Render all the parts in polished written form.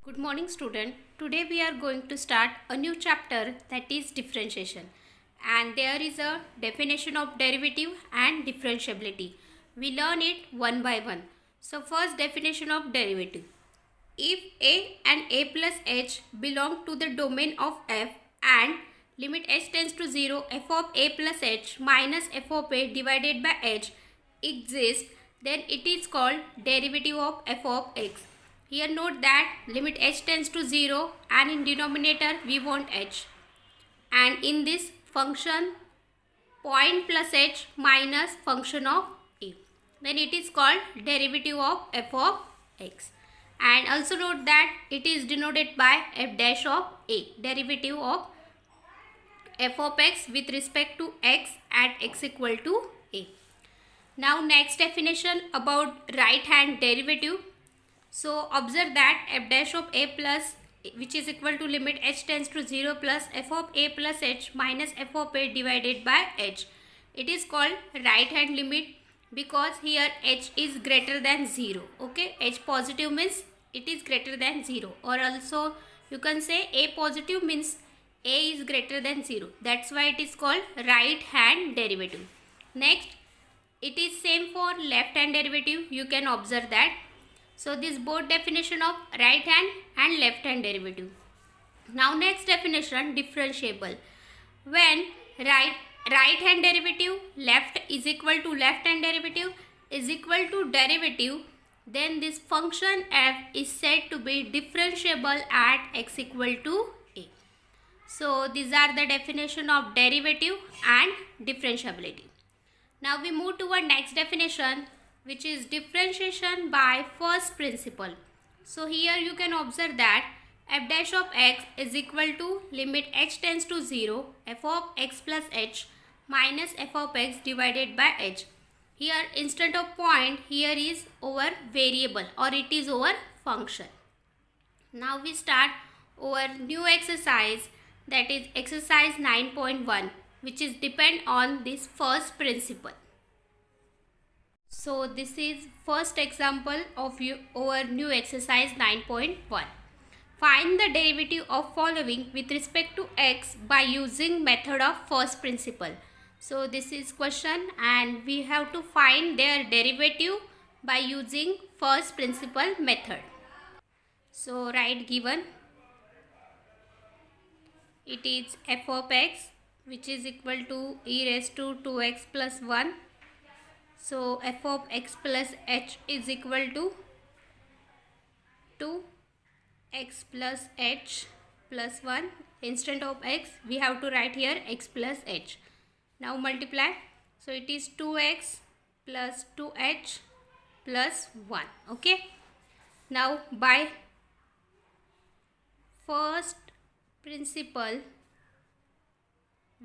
Good morning student. Today we are going to start a new chapter, that is differentiation, and there is a definition of derivative and differentiability. We learn it one by one. So first, definition of derivative. If a and a plus h belong to the domain of f and limit h tends to 0, f of a plus h minus f of a divided by h exists, then it is called derivative of f of x. Here note that limit h tends to 0 and in denominator we want h, and in this function point plus h minus function of a, then it is called derivative of f of x. And also note that it is denoted by f dash of a, derivative of f of x with respect to x at x equal to a. Now next definition about right hand derivative. So observe that f dash of a plus, which is equal to limit h tends to 0 plus f of a plus h minus f of a divided by h. It is called right hand limit because here h is greater than 0. Okay, h positive means it is greater than 0, or also you can say a positive means a is greater than 0. That's why it is called right hand derivative. Next, it is same for left hand derivative. You can observe that. So this both definition of right hand and left hand derivative. Now next definition, differentiable. When right hand derivative left is equal to left hand derivative is equal to derivative, then this function f is said to be differentiable at x equal to a. So these are the definition of derivative and differentiability. Now we move to our next definition, which is differentiation by first principle. So here you can observe that f dash of x is equal to limit h tends to 0 f of x plus h minus f of x divided by h. Here instead of point, here is over variable or it is over function. Now we start our new exercise, that is exercise 9.1, which is depend on this first principle. So this is first example of our new exercise 9.1. Find the derivative of following with respect to x by using method of first principle. So this is question and we have to find their derivative by using first principle method. So write given. It is f of x, which is equal to e raised to 2x plus 1. So f of x plus h is equal to 2x plus h plus 1. Instead of x, we have to write here x plus h. Now multiply. So it is 2x plus 2h plus 1. Okay. Now by first principle,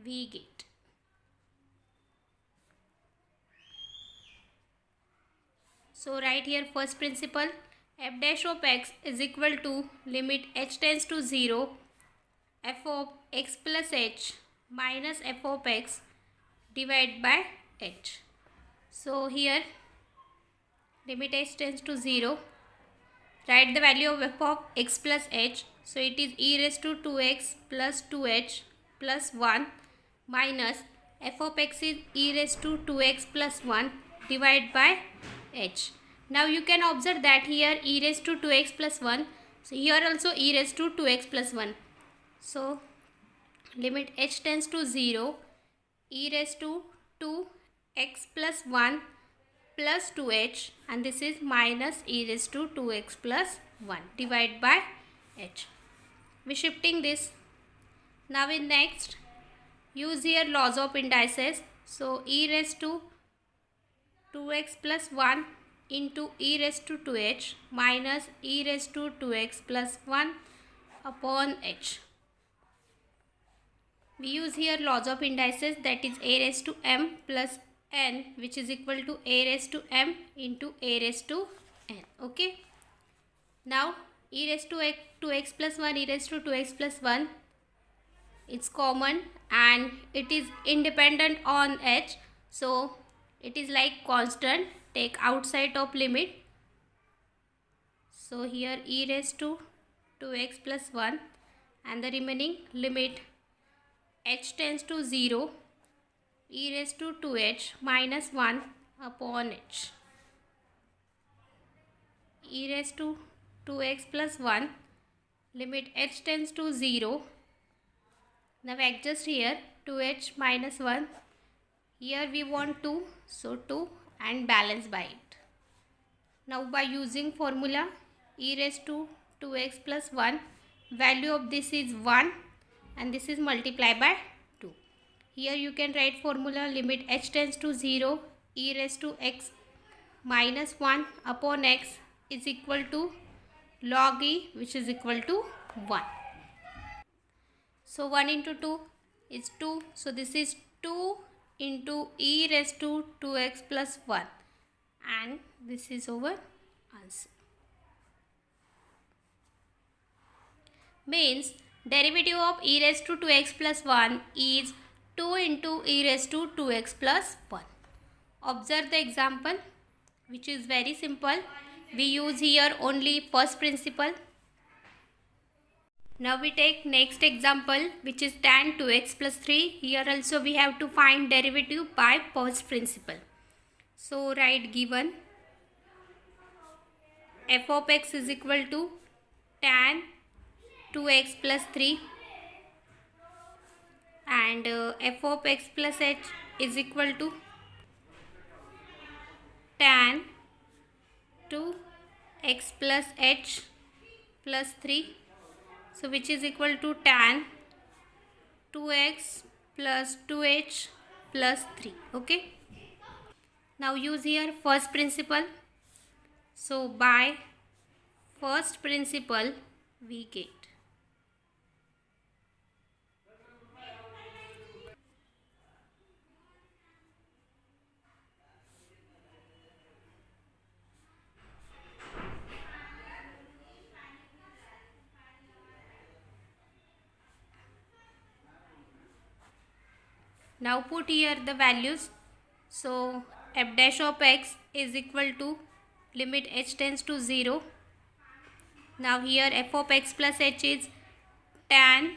we get so write here first principle, f dash of x is equal to limit h tends to 0 f of x plus h minus f of x divided by h. So here limit h tends to 0, write the value of f of x plus h. So it is e raised to 2x plus 2h plus 1 minus f of x is e raised to 2x plus 1 divided by h. Now you can observe that here e raised to 2x plus 1. So here also e raised to 2x plus 1. So limit h tends to 0, e raised to 2x plus 1 plus 2h, and this is minus e raised to 2x plus 1 divided by h. We shifting this. Now in next, use here laws of indices. So e raised to 2x plus 1 into e raised to 2h minus e raised to 2x plus 1 upon h. We use here laws of indices, that is a raised to m plus n, which is equal to a raised to m into a raised to n. Okay. Now e raised to 2x plus 1, e raised to 2x plus 1, it's common and it is independent on h. So it is like constant, take outside of limit. So here e raised to 2x plus 1 and the remaining limit h tends to 0 e raised to 2h minus 1 upon h e raised to 2x plus 1 limit h tends to 0. Now adjust here 2h minus 1. Here we want 2, so 2 and balance by it. Now by using formula e raised to 2x plus 1, value of this is 1 and this is multiplied by 2. Here you can write formula limit h tends to 0 e raised to x minus 1 upon x is equal to log e, which is equal to 1. So 1 into 2 is 2. So this is 2 into e raised to 2x plus 1 and this is our answer. Means derivative of e raised to 2x plus 1 is 2 into e raised to 2x plus 1. Observe the example, which is very simple. We use here only first principle. Now we take next example, which is tan 2x plus 3. Here also we have to find derivative by first principle. So write given f of x is equal to tan 2x plus 3 and f of x plus h is equal to tan 2x plus h plus 3. So which is equal to tan 2x plus 2h plus 3. Okay. Now use here first principle. So by first principle we get now put here the values. So f dash of x is equal to limit h tends to 0. Now here f of x plus h is tan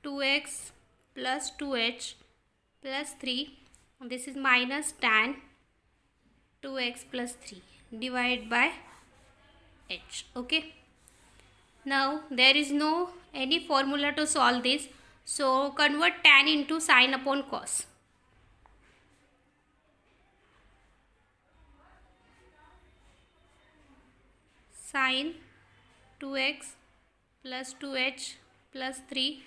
2x plus 2h plus 3. This is minus tan 2x plus 3 divided by h. Okay. Now there is no any formula to solve this. So convert tan into sine upon cos. Sine 2x plus 2h plus 3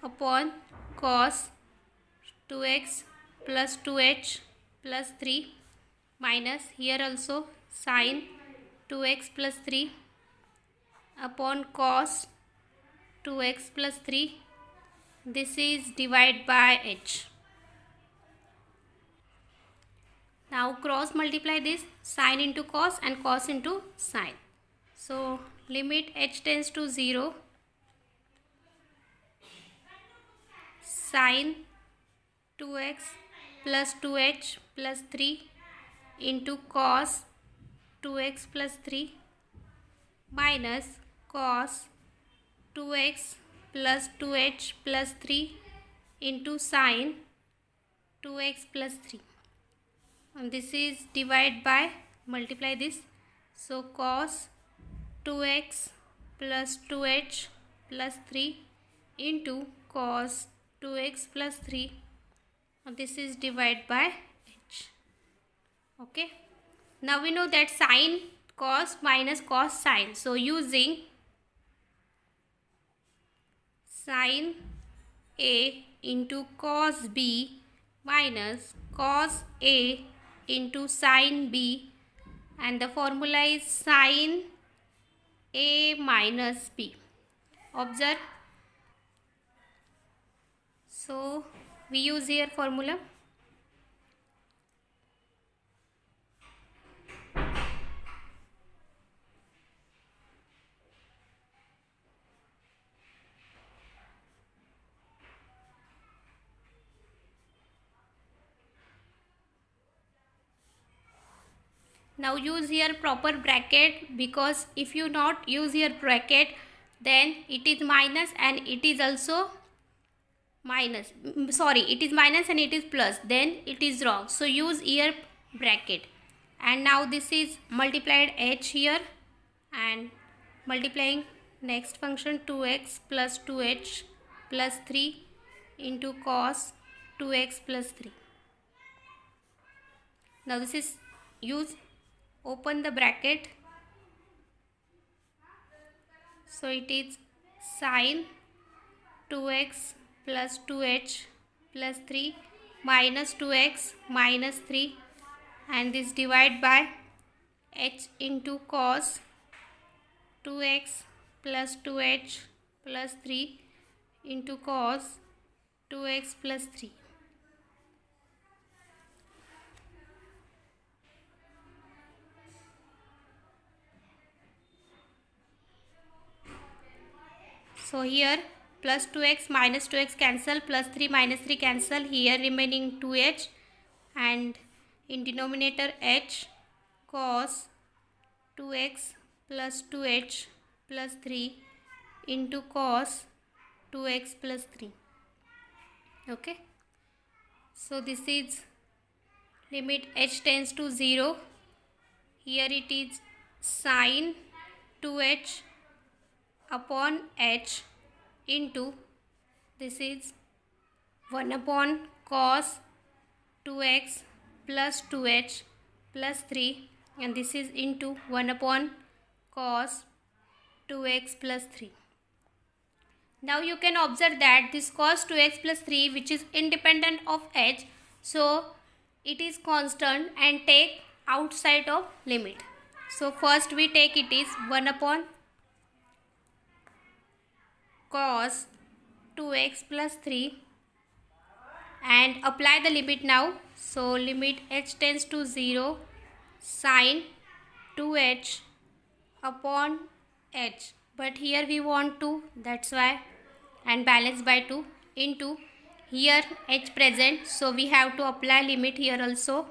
upon cos 2x plus 2h plus 3 minus here also sine 2x plus 3 upon cos 2x plus 3. This is divided by h. Now cross multiply this, sine into cos and cos into sine. So limit h tends to 0, sine 2x plus 2h plus 3 into cos 2x plus 3 minus cos 2x plus 2h plus 3 into sine 2x plus 3. And this is divided by multiply this. So cos 2x plus 2h plus 3 into cos 2x plus 3. And this is divided by h. Okay. Now we know that sine cos minus cos sine. So using sine A into cos B minus cos A into sine B, and the formula is sine A minus B. Observe. So we use here formula. Now use here proper bracket, because if you not use here bracket, then it is minus and it is also minus. Sorry, it is minus and it is plus, then it is wrong. So use here bracket. And now this is multiplied h here and multiplying next function 2x plus 2h plus 3 into cos 2x plus 3. Now this is use open the bracket. So it is sin 2x plus 2h plus 3 minus 2x minus 3, and this divide by h into cos 2x plus 2h plus 3 into cos 2x plus 3. So here plus 2x minus 2x cancel, plus 3 minus 3 cancel, here remaining 2h, and in denominator h cos 2x plus 2h plus 3 into cos 2x plus 3. Okay. So this is limit h tends to 0. Here it is sin 2h upon h into this is 1 upon cos 2x plus 2h plus 3, and this is into 1 upon cos 2x plus 3. Now you can observe that this cos 2x plus 3, which is independent of h, so it is constant and take outside of limit. So first we take it is 1 upon cos 2x plus 3 and apply the limit now. So limit h tends to 0 sin 2h upon h, but here we want 2, that's why, and balance by 2 into here h present, so we have to apply limit here also.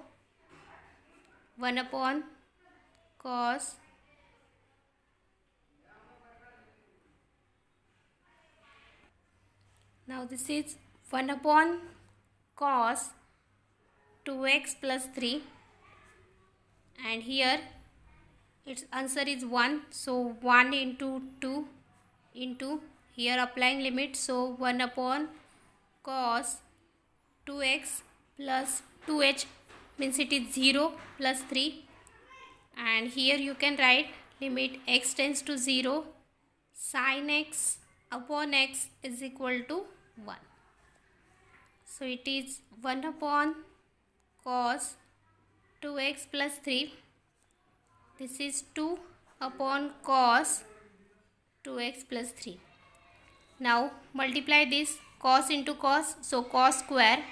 1 upon cos now this is 1 upon cos 2x plus 3, and here its answer is 1, so 1 into 2 into here applying limit, so 1 upon cos 2x plus 2h means it is 0 plus 3, and here you can write limit x tends to 0 sin x upon x is equal to 1. So it is 1 upon cos 2x plus 3. This is 2 upon cos 2x plus 3. Now multiply this cos into cos, so cos square.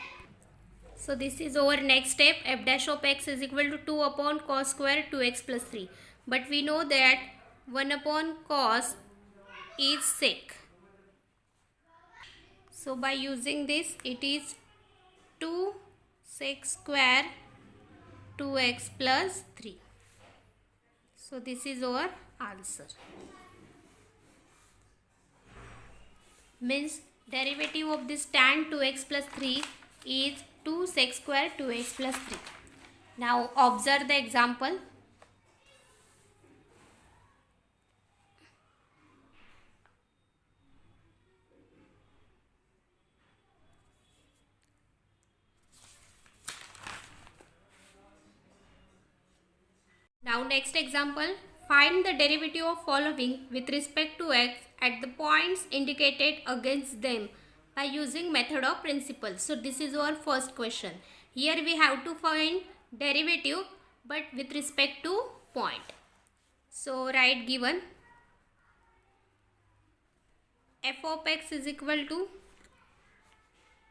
So this is our next step. F dash of x is equal to 2 upon cos square 2x plus 3. But we know that 1 upon cos is sec. So by using this, it is 2 sec square 2x plus 3. So this is our answer. Means derivative of this tan 2x plus 3 is 2 sec square 2x plus 3. Now observe the example. Now next example, find the derivative of following with respect to x at the points indicated against them by using method of principle. So this is our first question. Here we have to find derivative but with respect to point. So write given f of x is equal to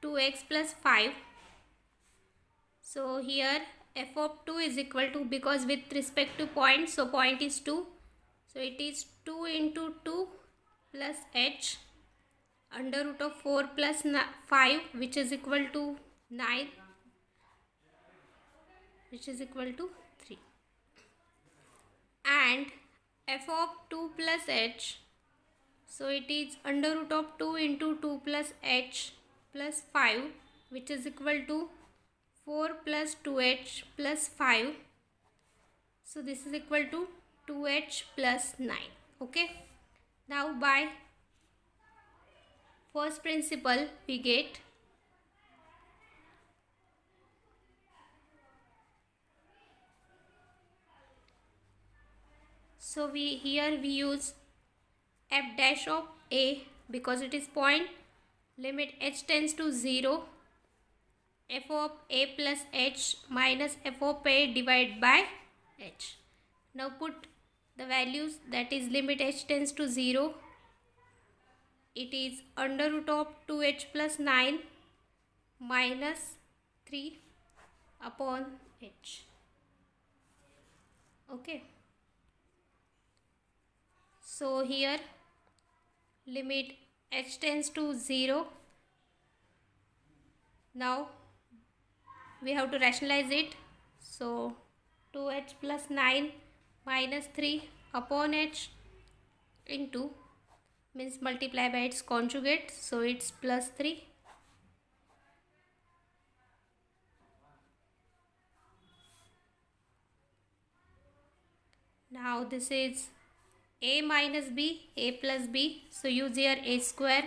2x plus 5. So here f of 2 is equal to, because with respect to point, so point is 2, so it is 2 into 2 plus h under root of 4 plus 5, which is equal to 9, which is equal to 3, and f of 2 plus h, So it is under root of 2 into 2 plus h plus 5, which is equal to 4 plus 2h plus 5. So this is equal to 2h plus 9. Okay. Now by first principle we get here we use f dash of a because it is point. Limit h tends to 0. F of a plus h minus f of a divided by h. Now put the values, that is limit h tends to 0. It is under root of 2h plus 9 minus 3 upon h. Okay. So here limit h tends to 0. Now we have to rationalize it. So 2h plus 9 minus 3 upon h into, means multiply by its conjugate, so it's plus 3. Now this is a minus b, a plus b, so use here a square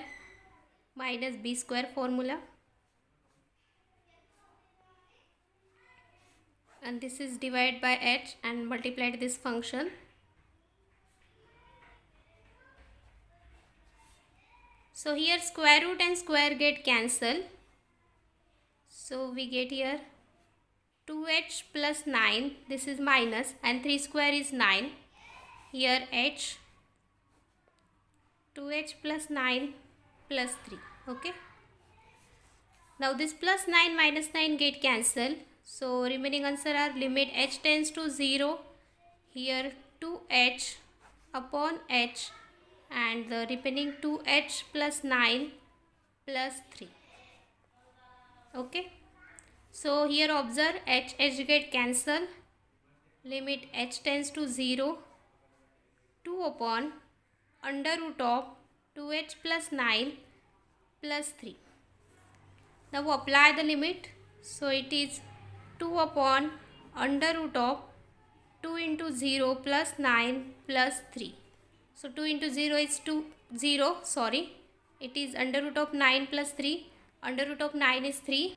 minus b square formula, and this is divided by h and multiplied this function. So here square root and square get cancelled, so we get here 2h plus 9, this is minus, and 3 square is 9. Here h, 2h plus 9 plus 3. Okay. Now this plus 9 minus 9 get cancelled. So remaining answer are limit h tends to 0. Here 2h upon h and the remaining 2h plus 9 plus 3. Okay. So here observe h get cancelled. Limit h tends to 0. 2 upon under root of 2h plus 9 plus 3. Now apply the limit. So it is 2 upon under root of 2 into 0 plus 9 plus 3. So 2 into 0 is 0. It is under root of 9 plus 3. Under root of 9 is 3.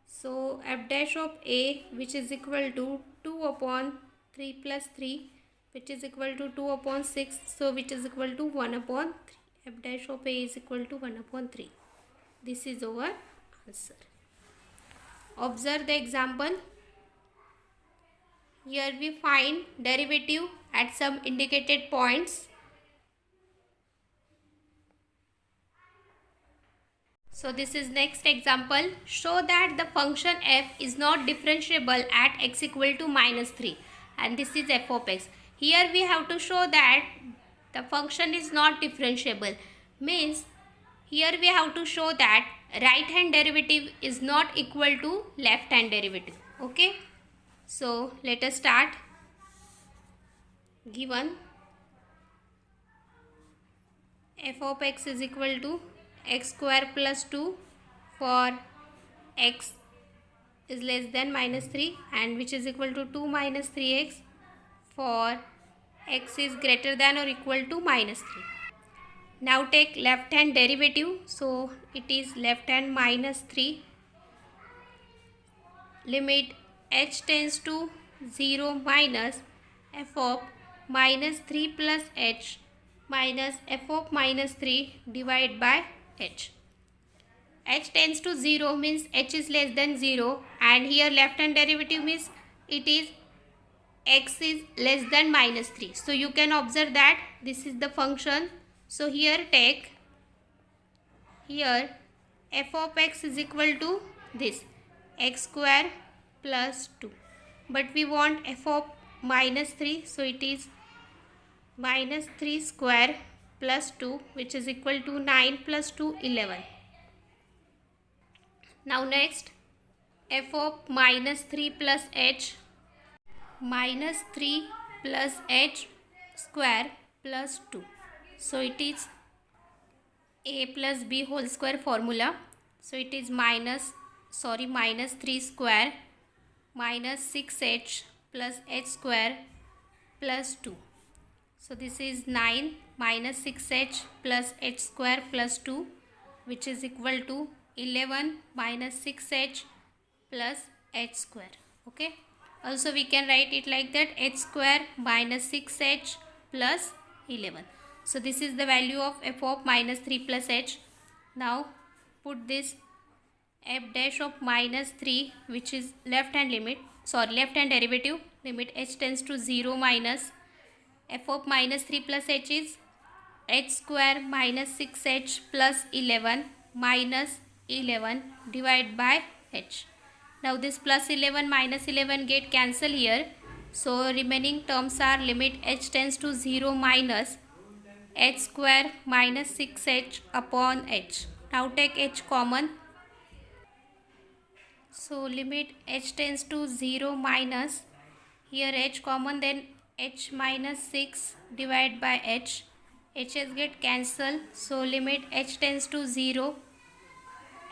So f dash of a, which is equal to 2 upon 3 plus 3, which is equal to 2 upon 6, so which is equal to 1 upon 3. F dash of a is equal to 1 upon 3. This is our answer. Observe the example. Here we find derivative at some indicated points. So this is next example. Show that the function f is not differentiable at x equal to minus 3, and this is f of x. Here we have to show that the function is not differentiable. Means here we have to show that right hand derivative is not equal to left hand derivative. Okay. So let us start. Given f of x is equal to x square plus 2 for x is less than minus 3, and which is equal to 2 minus 3x for x is greater than or equal to minus 3. Now take left hand derivative. So it is left hand minus 3. Limit h tends to 0 minus f of minus 3 plus h minus f of minus 3 divided by h. H tends to 0 means h is less than 0, and here left hand derivative means it is x is less than minus 3. So you can observe that this is the function. So here take, here f of x is equal to this x square plus 2, but we want f of minus 3, so it is minus 3 square plus 2, which is equal to 9 plus 2 11. Now next, f of minus 3 plus h, minus 3 plus h square plus 2. So it is a plus b whole square formula. So it is minus 3 square minus 6h plus h square plus 2. So this is 9 minus 6h plus h square plus 2, which is equal to 11 minus 6h plus h square. Okay. Also we can write it like that, h square minus 6h plus 11. So this is the value of f of minus 3 plus h. Now put this f dash of minus 3, which is left hand derivative, limit h tends to 0 minus f of minus 3 plus h is h square minus 6h plus 11 minus 11 divided by h. Now this plus 11 minus 11 get cancel here. So remaining terms are limit h tends to 0 minus h square minus 6h upon h. Now take h common. So limit h tends to 0 minus, here h common, then h minus 6 divided by h. h's get cancelled. So limit h tends to 0,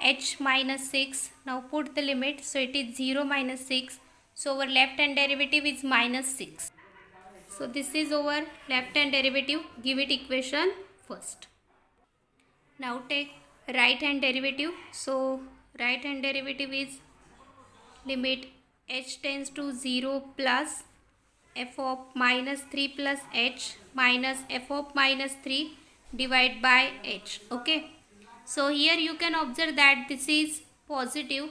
h minus 6. Now put the limit. So it is 0 minus 6. So our left hand derivative is minus 6. So this is our left hand derivative. Give it equation first. Now take right hand derivative. So right hand derivative is limit h tends to 0 plus f of minus 3 plus h minus f of minus 3 divided by h. Okay. So here you can observe that this is positive.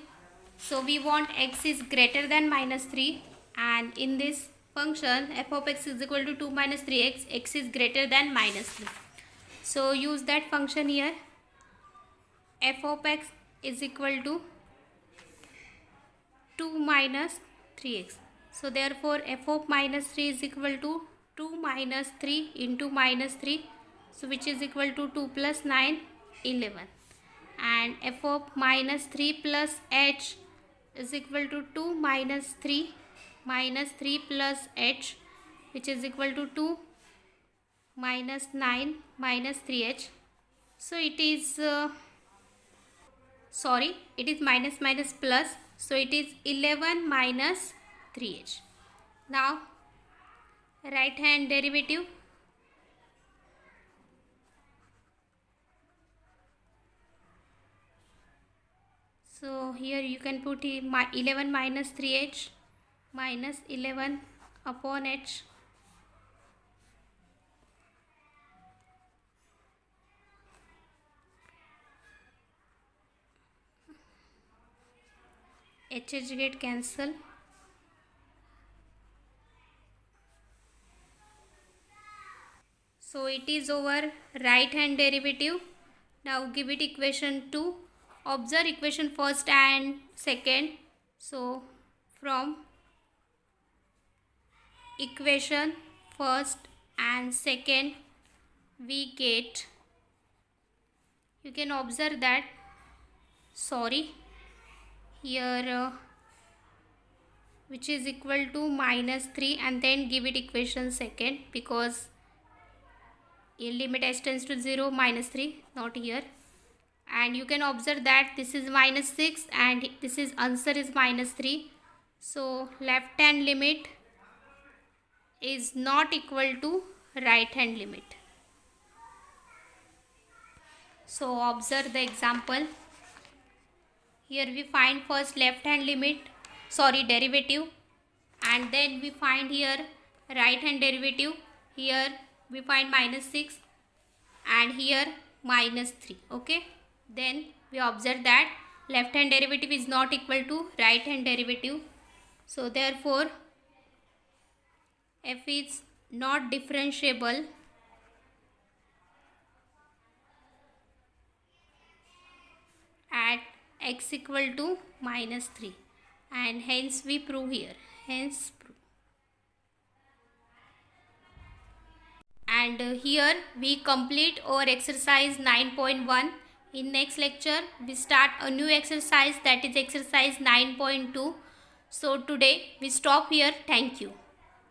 So we want x is greater than minus 3, and in this function f of x is equal to 2 minus 3x, x is greater than minus 3. So use that function here. F of x is equal to 2 minus 3x. So therefore f of minus 3 is equal to 2 minus 3 into minus 3. So which is equal to 2 plus 9, 11. And f of minus 3 plus h is equal to 2 minus 3 plus h, which is equal to 2 minus 9 minus 3h. So it is it is minus minus plus. So it is 11 minus 3h. Now right hand derivative. So here you can put 11 minus 3h minus 11 upon h. h get cancel. So it is our right hand derivative. Now give it equation 2. Observe equation first and second. So from equation first and second we get, you can observe that here which is equal to minus 3, and then give it equation second, because in limit h tends to 0 minus 3, not here. And you can observe that this is minus 6 and this is answer is minus 3. So left hand limit is not equal to right hand limit. So observe the example. Here we find first left hand derivative, and then we find here right hand derivative. Here we find minus 6 and here minus 3. Okay. Then we observe that left hand derivative is not equal to right hand derivative. So therefore f is not differentiable at x equal to minus 3, and hence we prove here. And here we complete our exercise 9.1. In next lecture we start a new exercise, that is exercise 9.2. So today we stop here. Thank you.